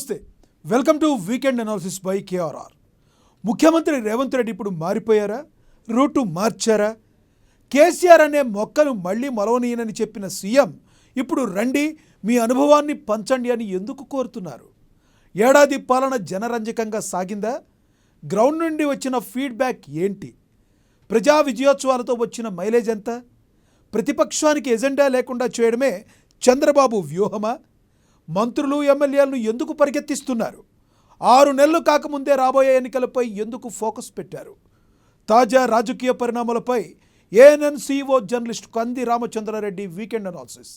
నమస్తే, welcome to weekend analysis by KRR. ముఖ్యమంత్రి రేవంత్ రెడ్డి ఇప్పుడు మారిపోయారా? రూటు మార్చారా? కేసీఆర్ అనే మొక్కను మళ్ళీ మొలవనీయనని చెప్పిన సీఎం ఇప్పుడు రండి మీ అనుభవాన్ని పంచండి అని ఎందుకు కోరుతున్నారు? ఏడాది పాలన జనరంజకంగా సాగిందా? గ్రౌండ్ నుండి వచ్చిన ఫీడ్బ్యాక్ ఏంటి? ప్రజా విజయోత్సవాలతో వచ్చిన మైలేజ్ ఎంత? ప్రతిపక్షానికి ఎజెండా లేకుండా చేయడమే చంద్రబాబు వ్యూహమా? మంత్రులు ఎమ్మెల్యేలను ఎందుకు పరిగెత్తిస్తున్నారు? 6 నెలలు కాకముందే రాబోయే ఎన్నికలపై ఎందుకు ఫోకస్ పెట్టారు? తాజా రాజకీయ పరిణామాలపై ఏఎన్ఎన్ సిఇఓ జర్నలిస్ట్ కంది రామచంద్రారెడ్డి వీకెండ్ అనాలిసిస్.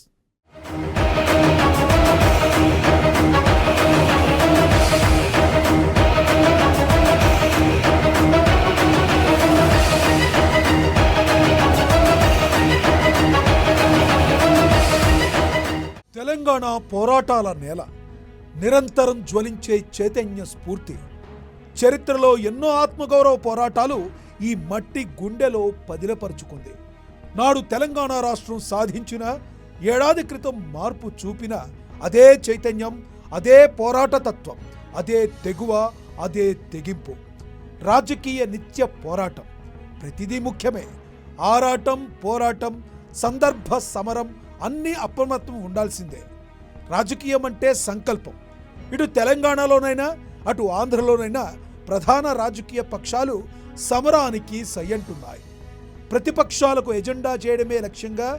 తెలంగాణ పోరాటాల నేల, నిరంతరం జ్వలించే చైతన్య స్ఫూర్తి. చరిత్రలో ఎన్నో ఆత్మగౌరవ పోరాటాలు ఈ మట్టి గుండెలో పదిలపరుచుకుంది. నాడు తెలంగాణ రాష్ట్రం సాధించిన ఏడాది క్రితం మార్పు చూపిన అదే చైతన్యం, అదే పోరాట తత్వం, అదే తెగువ, అదే తెగింపు. రాజకీయ నిత్య పోరాటం, ప్రతిదీ ముఖ్యమే. ఆరాటం, పోరాటం, సందర్భ సమరం అన్నీ అప్రమత్తం ఉండాల్సిందే. రాజకీయం అంటే సంకల్పం. ఇటు తెలంగాణలోనైనా అటు ఆంధ్రలోనైనా ప్రధాన రాజకీయ పక్షాలు సమరానికి సయ్యంటున్నాయి. ప్రతిపక్షాలకు ఎజెండా చేయడమే లక్ష్యంగా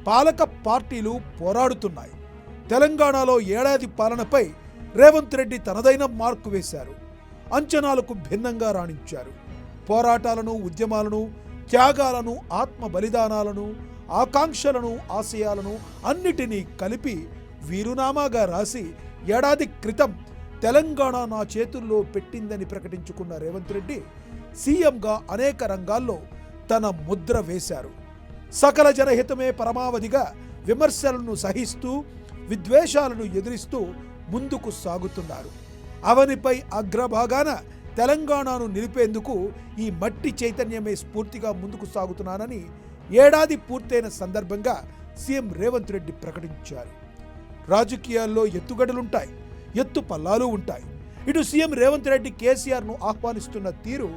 పాలక పార్టీలు పోరాడుతున్నాయి. తెలంగాణలో ఏడాది పాలనపై రేవంత్ రెడ్డి తనదైన మార్కు వేశారు. అంచనాలకు భిన్నంగా రాణించారు. పోరాటాలను, ఉద్యమాలను, త్యాగాలను, ఆత్మ బలిదానాలను, ఆకాంక్షలను, ఆశయాలను అన్నిటినీ కలిపి వీరునామాగా రాసి ఏడాది క్రితం తెలంగాణ నా చేతుల్లో పెట్టిందని ప్రకటించుకున్న రేవంత్ రెడ్డి సీఎంగా అనేక రంగాల్లో తన ముద్ర వేశారు. సకల జనహితమే పరమావధిగా విమర్శలను సహిస్తూ, విద్వేషాలను ఎదిరిస్తూ ముందుకు సాగుతున్నారు. అవనిపై అగ్రభాగాన తెలంగాణను నిలిపేందుకు ఈ మట్టి చైతన్యమే స్ఫూర్తిగా ముందుకు సాగుతున్నానని ఏడాది పూర్తయిన సందర్భంగా సీఎం రేవంత్ రెడ్డి ప్రకటించారు. రాజకీయాల్లో ఎత్తుగడలుంటాయి, ఎత్తు పల్లాలు ఉంటాయి. ఇటు సీఎం రేవంత్ రెడ్డి కేసీఆర్ను ఆహ్వానిస్తున్న తీరు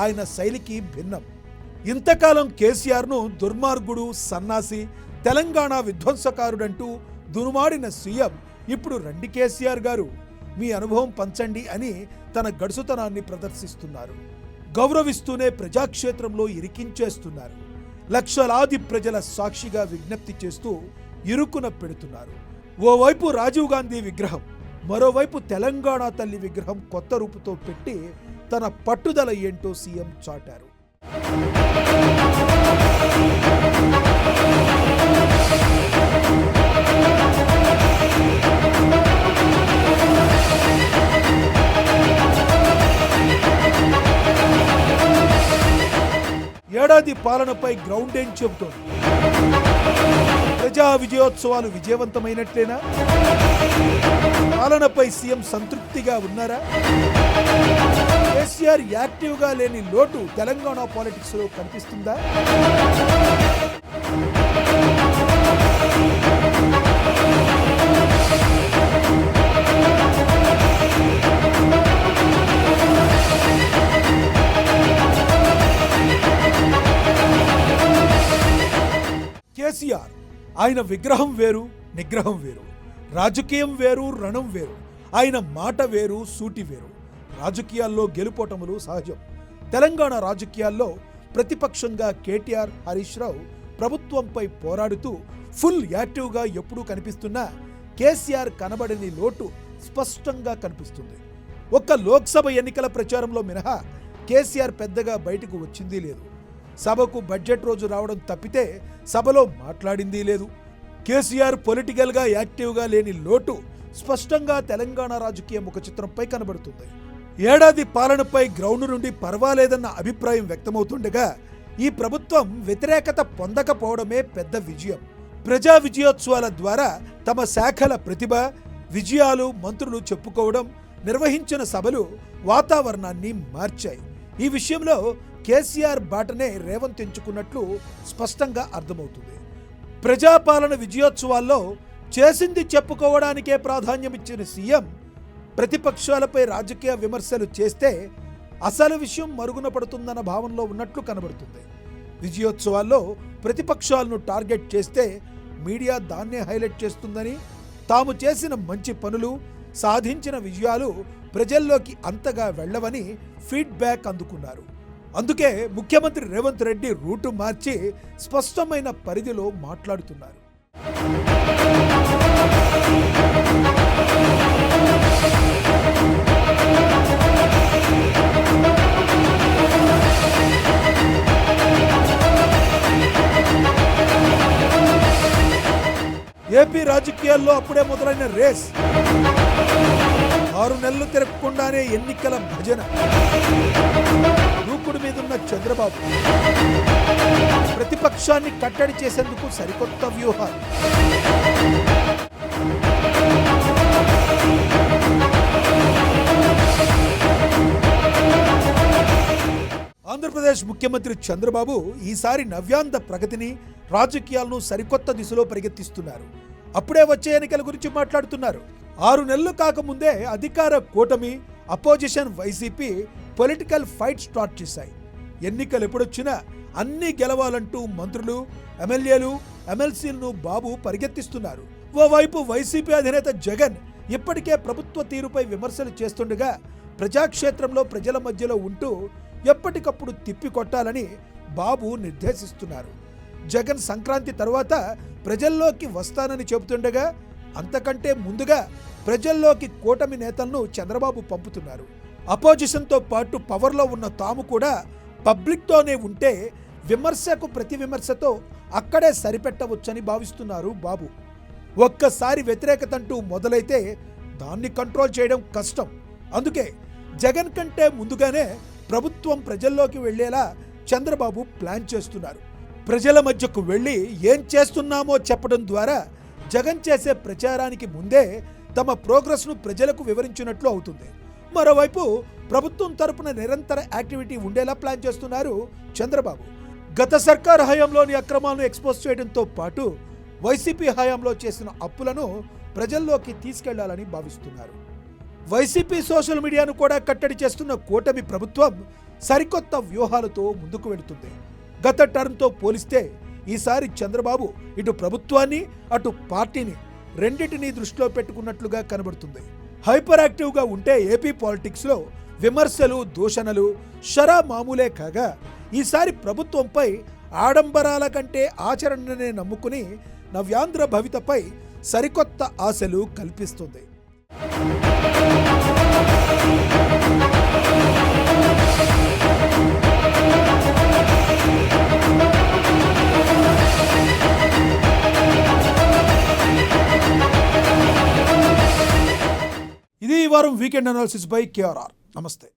ఆయన శైలికి భిన్నం. ఇంతకాలం కేసీఆర్ను దుర్మార్గుడు, సన్నాసి, తెలంగాణ విధ్వంసకారుడంటూ దునుమాడిన సీఎం ఇప్పుడు రండి కేసీఆర్ గారు మీ అనుభవం పంచండి అని తన గడుసుతనాన్ని ప్రదర్శిస్తున్నారు. గౌరవిస్తూనే ప్రజాక్షేత్రంలో ఇరికించేస్తున్నారు. లక్షలాది ప్రజల సాక్షిగా విజ్ఞప్తి చేస్తూ ఇరుకున పెడుతున్నారు. ఓవైపు రాజీవ్ గాంధీ విగ్రహం, మరోవైపు తెలంగాణ తల్లి విగ్రహం కొత్త రూపుతో పెట్టి తన పట్టుదల ఏంటో సీఎం చాటారు. ఏడాది పాలనపై గ్రౌండ్ ఏం చెబుతోంది? ప్రజా విజయోత్సవాలు విజయవంతమైనట్లేనా? పాలనపై సీఎం సంతృప్తిగా ఉన్నారా? కేసీఆర్ యాక్టివ్గా లేని లోటు తెలంగాణ పాలిటిక్స్ లో కనిపిస్తుందా? కేసీఆర్ ఆయన విగ్రహం వేరు, నిగ్రహం వేరు. రాజకీయం వేరు, రణం వేరు. ఆయన మాట వేరు, సూటి వేరు. రాజకీయాల్లో గెలుపోటములు సహజం. తెలంగాణ రాజకీయాల్లో ప్రతిపక్షంగా కేటీఆర్, హరీష్ రావు ప్రభుత్వంపై పోరాడుతూ ఫుల్ యాక్టివ్గా ఎప్పుడూ కనిపిస్తున్నా కేసీఆర్ కనబడని లోటు స్పష్టంగా కనిపిస్తుంది. ఒక్క లోక్సభ ఎన్నికల ప్రచారంలో మినహా కేసీఆర్ పెద్దగా బయటకు వచ్చింది లేదు. సభకు బడ్జెట్ రోజు రావడం తప్పితే సభలో మాట్లాడింది లేదు. కేసీఆర్ పొలిటికల్గా యాక్టివ్గా లేని లోటు స్పష్టంగా తెలంగాణ రాజకీయ ముఖ చిత్రంపై కనబడుతుంది. ఏడాది పాలనపై గ్రౌండ్ నుండి పర్వాలేదన్న అభిప్రాయం వ్యక్తమవుతుండగా ఈ ప్రభుత్వం వ్యతిరేకత పొందకపోవడమే పెద్ద విజయం. ప్రజా విజయోత్సవాల ద్వారా తమ శాఖల ప్రతిభ, విజయాలు మంత్రులు చెప్పుకోవడం, నిర్వహించిన సభలు వాతావరణాన్ని మార్చాయి. ఈ విషయంలో కేసీఆర్ బాటనే రేవంత్ ఎంచుకున్నట్లు స్పష్టంగా అర్థమవుతుంది. ప్రజాపాలన విజయోత్సవాల్లో చేసింది చెప్పుకోవడానికే ప్రాధాన్యమిచ్చిన సీఎం ప్రతిపక్షాలపై రాజకీయ విమర్శలు చేస్తే అసలు విషయం మరుగున పడుతుందన్న భావనలో ఉన్నట్లు కనబడుతుంది. విజయోత్సవాల్లో ప్రతిపక్షాలను టార్గెట్ చేస్తే మీడియా దాన్నే హైలైట్ చేస్తుందని, తాము చేసిన మంచి పనులు, సాధించిన విజయాలు ప్రజల్లోకి అంతగా వెళ్ళవని ఫీడ్బ్యాక్ అందుకున్నారు. అందుకే ముఖ్యమంత్రి రేవంత్ రెడ్డి రూటు మార్చి స్పష్టమైన పరిధిలో మాట్లాడుతున్నారు. ఏపీ రాజకీయాల్లో అప్పుడే మొదలైన రేస్ 6 నెలలు తిరగకుండానే ఎన్నికల భజన. దూకుడు మీదున్న చంద్రబాబు ప్రతిపక్షాన్ని కట్టడి చేసేందుకు సరికొత్త వ్యూహాలు. ఆంధ్రప్రదేశ్ ముఖ్యమంత్రి చంద్రబాబు ఈసారి నవ్యాంధ్ర ప్రగతిని, రాజకీయాలను సరికొత్త దిశలో పరిగెత్తిస్తున్నారు. అప్పుడే వచ్చే ఎన్నికల గురించి మాట్లాడుతున్నారు. 6 నెలలు కాకముందే అధికార కూటమి, opposition YCP political fight start చేశాయి. ఎన్నికలు ఎప్పుడొచ్చినా అన్నీ గెలవాలంటూ మంత్రులు, ఎమ్మెల్యేలు, ఎమ్మెల్సీలను బాబు పరిగెత్తిస్తున్నారు. ఓవైపు వైసీపీ అధినేత జగన్ ఇప్పటికే ప్రభుత్వ తీరుపై విమర్శలు చేస్తుండగా ప్రజాక్షేత్రంలో ప్రజల మధ్యలో ఉంటూ ఎప్పటికప్పుడు తిప్పికొట్టాలని బాబు నిర్దేశిస్తున్నారు. జగన్ సంక్రాంతి తర్వాత ప్రజల్లోకి వస్తానని చెబుతుండగా అంతకంటే ముందుగా ప్రజల్లోకి కూటమి నేతలను చంద్రబాబు పంపుతున్నారు. అపోజిషన్తో పాటు పవర్లో ఉన్న తాము కూడా పబ్లిక్తోనే ఉంటే విమర్శకు ప్రతి విమర్శతో అక్కడే సరిపెట్టవచ్చని భావిస్తున్నారు బాబు. ఒక్కసారి వ్యతిరేకతంటూ మొదలైతే దాన్ని కంట్రోల్ చేయడం కష్టం. అందుకే జగన్ కంటే ముందుగానే ప్రభుత్వం ప్రజల్లోకి వెళ్లేలా చంద్రబాబు ప్లాన్ చేస్తున్నారు. ప్రజల మధ్యకు వెళ్ళి ఏం చేస్తున్నామో చెప్పడం ద్వారా జగన్ చేసే ప్రచారానికి ముందే తమ ప్రోగ్రెస్ను ప్రజలకు వివరించినట్లు అవుతుంది. మరోవైపు ప్రభుత్వం తరపున నిరంతర యాక్టివిటీ ఉండేలా ప్లాన్ చేస్తున్నారు చంద్రబాబు. గత సర్కారు హయాంలోని అక్రమాలను ఎక్స్పోజ్ చేయడంతో పాటు వైసీపీ హయాంలో చేసిన అప్పులను ప్రజల్లోకి తీసుకెళ్లాలని భావిస్తున్నారు. వైసీపీ సోషల్ మీడియాను కూడా కట్టడి చేస్తున్న కూటమి ప్రభుత్వం సరికొత్త వ్యూహాలతో ముందుకు వెళుతుంది. గత టర్మ్తో పోలిస్తే ఈసారి చంద్రబాబు ఇటు ప్రభుత్వాన్ని, అటు పార్టీని రెండింటినీ దృష్టిలో పెట్టుకున్నట్లుగా కనబడుతుంది. హైపర్ యాక్టివ్గా ఉంటే ఏపీ పాలిటిక్స్లో విమర్శలు, దూషణలు షరా మామూలే కాగా ఈసారి ప్రభుత్వంపై ఆడంబరాల కంటే ఆచరణనే నమ్ముకుని నవ్యాంధ్ర భవితపై సరికొత్త ఆశలు కల్పిస్తుంది. ఇది ఈ వారం వీకెండ్ అనాలిసిస్ బై కేఆర్ఆర్. నమస్తే.